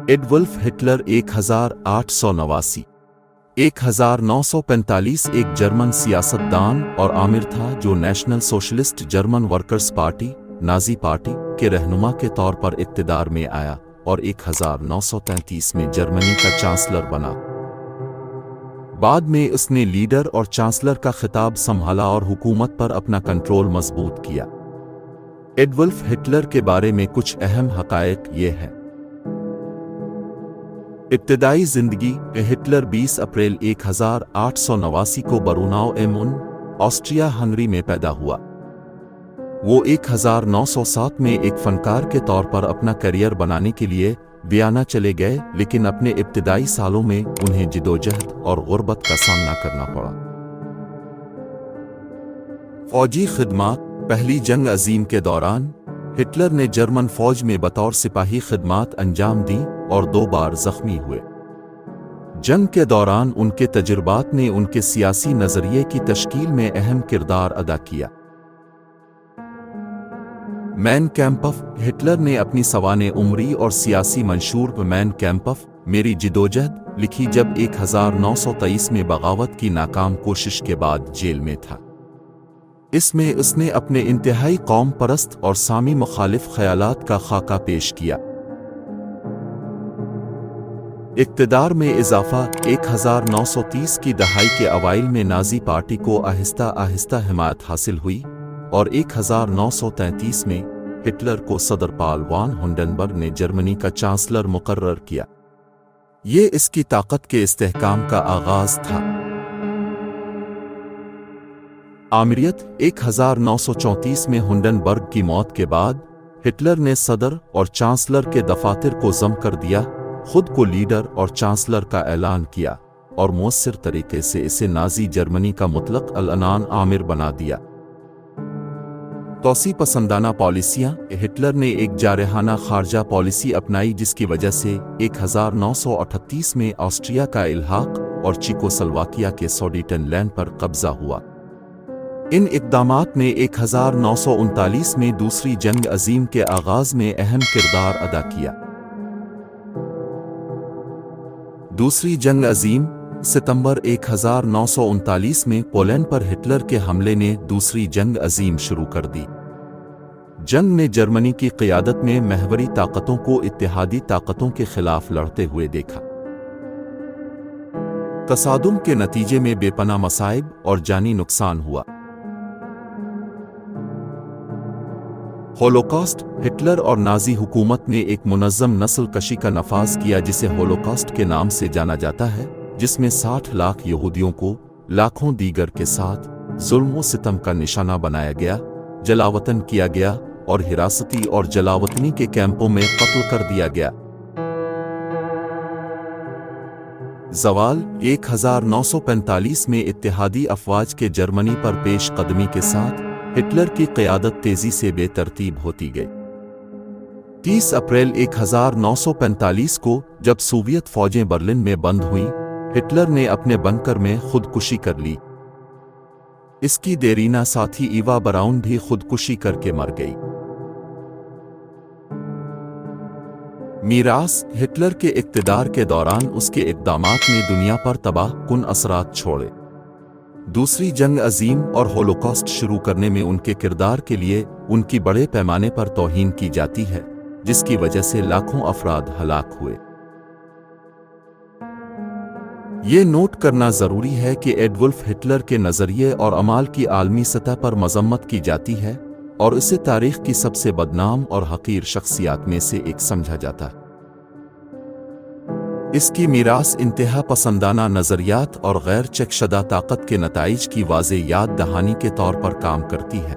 Adolf Hitler 1889 1945 एक German सियासतदान और आमिर था जो national socialist German workers party Nazi party के रहनुमा के तौर पर इक़्तिदार में आया और 1933 में जर्मनी का चांसलर बना। बाद में उसने लीडर और चांसलर का खिताब संभाला और हुकूमत पर अपना कंट्रोल मजबूत किया। एडोल्फ हिटलर के बारे में कुछ अहम हक़ाइक़ ये हैं। इब्तिदाई जिंदगी हिटलर 20 अप्रैल 1889 को बरूनाउ एम ऑस्ट्रिया हंगरी में पैदा हुआ। वो 1907 में एक फनकार के तौर पर अपना करियर बनाने के लिए वियना चले गए, लेकिन अपने इब्तिदाई सालों में उन्हें जिदोजहद और गुर्बत का सामना करना पड़ा। फौजी खिदमत पहली जंग अजीम के दौरान हिटलर ने जर्मन फौज में बतौर सिपाही खिदमत अंजाम दी और 2 बार जख्मी हुए। जंग के दौरान उनके तजुर्बात ने उनके सियासी नजरिए की तश्कील में अहम किरदार अदा किया। मैन कैम्पफ हिटलर ने अपनी सवाने उम्री और सियासी मंशूर मैन कैम्पफ मेरी जिदोजहद लिखी जब 1923 में बगावत की नाकाम कोशिश के बाद जेल में था। इसमें उसने अपने इंतहाई कौम परस्त और सामी मुखालिफ ख्यालात का खाका पेश किया। इक़्तिदार में इजाफा 1930 की दहाई के अवाइल में नाजी पार्टी को आहिस्ता आहिस्ता हिमायत हासिल हुई और 1933 में हिटलर को सदर पाल वान हुंडेनबर्ग ने जर्मनी का चांसलर मुकर्रर किया। ये इसकी ताकत के इस्तेहकाम का आगाज था। आमिरियत 1934 में हुंडेनबर्ग की मौत के बाद हिटलर ने सदर और चांसलर के दफातर को जम कर दिया, खुद को लीडर और चांसलर का ऐलान किया और मौसर तरीके से इसे नाजी जर्मनी का मुतलक अल-अनान आमिर बना दिया। तौसी पसंदाना पॉलिसियां हिटलर ने एक जारहाना खारजा पॉलिसी अपनाई जिसकी वजह से 1938 में ऑस्ट्रिया का इल्हाक और चेकोस्लोवाकिया के सुडेटनलैंड पर कब्जा हुआ। इन इक़दामात ने 1939 में दूसरी जंग अजीम के आगाज में अहम किरदार अदा किया। दूसरी जंग अजीम सितंबर 1939 में पोलैंड पर हिटलर के हमले ने दूसरी जंग अजीम शुरू कर दी। जंग ने जर्मनी की क़ियादत में महवरी ताकतों को इत्तेहादी ताकतों के खिलाफ लड़ते हुए देखा। तसादुम के नतीजे में बेपनाह मसाइब और जानी नुकसान हुआ। होलोकॉस्ट हिटलर और नाजी हुकूमत ने एक मुनज़्ज़म नस्ल कशी का नफाज किया जिसे होलोकॉस्ट के नाम से जाना जाता है, जिसमें 60 लाख यहूदियों को लाखों दीगर के साथ जुल्म व सितम का निशाना बनाया गया, जलावतन किया गया और हिरासती और जलावतनी के कैंपों में कत्ल कर दिया गया। ज़वाल 1945 में इत्तेहादी अफ़वाज के जर्मनी पर पेश कदमी के साथ हिटलर की क़यादत तेज़ी से बेतरतीब होती गई। 30 अप्रैल 1945 को जब सोवियत फ़ौजें बर्लिन में बंद हुईं, हिटलर ने अपने बंकर में खुदकुशी कर ली। इसकी देरीना साथी ईवा ब्राउन भी खुदकुशी करके मर गई। मीरास हिटलर के इक़्तिदार के दौरान उसके इक़दामात ने दुनिया पर तबाह कुन असरात छोड़े। दूसरी जंग अजीम और होलोकॉस्ट शुरू करने में उनके किरदार के लिए उनकी बड़े पैमाने पर तौहीन की जाती है, जिसकी वजह से लाखों अफराद हलाक हुए। ये नोट करना ज़रूरी है कि एडोल्फ हिटलर के नज़रिए और अमाल की आलमी सतह पर मज़म्मत की जाती है और इसे तारीख़ की सबसे बदनाम और हक़ीर शख्सियात में से एक समझा जाता है। इसकी मीरास इंतहा पसंदाना नज़रियात और गैर चेकशदा ताकत के नताइज की वाज़े याद दहानी के तौर पर काम करती है।